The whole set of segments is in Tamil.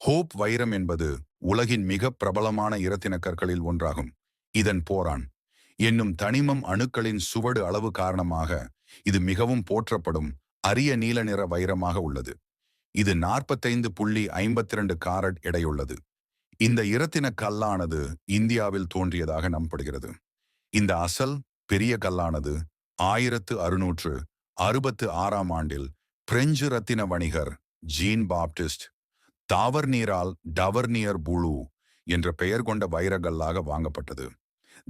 ஹோப் வைரம் என்பது உலகின் மிக பிரபலமான இரத்தின கற்களில் ஒன்றாகும். இதன் போரான் என்னும் தனிமம் அணுக்களின் சுவடு அளவு காரணமாக இது மிகவும் போற்றப்படும் அரிய நீல நிற வைரமாக உள்ளது. இது 45.52 காரட் எடையுள்ளது. இந்த இரத்தின கல்லானது இந்தியாவில் தோன்றியதாக நம்பப்படுகிறது. இந்த அசல் பெரிய கல்லானது 1666ஆம் ஆண்டில் பிரெஞ்சு இரத்தின வணிகர் ஜீன் பாப்டிஸ்ட் தாவர்னியரால் டவர்னியர் புளூ என்ற பெயர் கொண்ட வைரக்கல்லாக வாங்கப்பட்டது.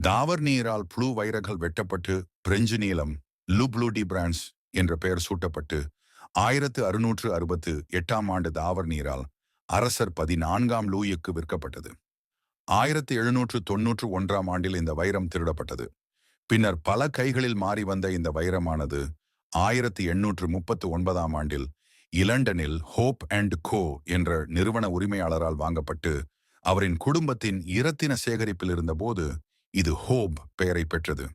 தாவர்னியரால் புளூ வைரங்கள் வெட்டப்பட்டு பிரெஞ்சு நீளம் லு ப்ளூ டி பிரான்ஸ் என்ற பெயர் சூட்டப்பட்டு 1668ஆம் ஆண்டு தாவர்னியரால் அரசர் 14ஆம் லூயிக்கு விற்கப்பட்டது. 1791ஆம் ஆண்டில் இந்த வைரம் திருடப்பட்டது. பின்னர் பல கைகளில் மாறி வந்த இந்த வைரமானது 1839ஆம் ஆண்டில் இலண்டனில் ஹோப் அண்ட் கோ என்ற நிறுவன உரிமையாளரால் வாங்கப்பட்டு அவரின் குடும்பத்தின் இரத்தின சேகரிப்பில் இருந்தபோது இது ஹோப் பெயரை பெற்றது.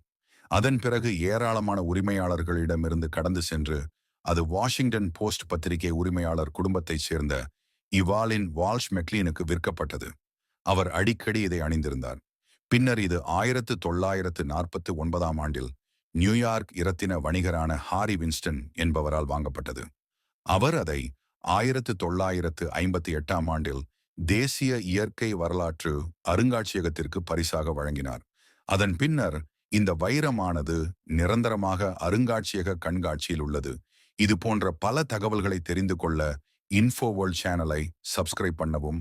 அதன் பிறகு ஏராளமான உரிமையாளர்களிடமிருந்து கடந்து சென்று அது வாஷிங்டன் போஸ்ட் பத்திரிகை உரிமையாளர் குடும்பத்தைச் சேர்ந்த இவாலின் வால்ஷ் மெக்லீனுக்கு விற்கப்பட்டது. அவர் அடிக்கடி இதை அணிந்திருந்தார். பின்னர் இது 1949ஆம் ஆண்டில் நியூயார்க் இரத்தின வணிகரான ஹாரி வின்ஸ்டன் என்பவரால் வாங்கப்பட்டது. அவர் அதை 1958ஆம் ஆண்டில் தேசிய இயற்கை வரலாற்று அருங்காட்சியகத்திற்கு பரிசாக வழங்கினார். அதன் பின்னர் இந்த வைரமானது நிரந்தரமாக அருங்காட்சியக கண்காட்சியில் உள்ளது. இது போன்ற பல தகவல்களை தெரிந்து கொள்ள இன்ஃபோவேர்ல்ட் சேனலை சப்ஸ்கிரைப் பண்ணவும்.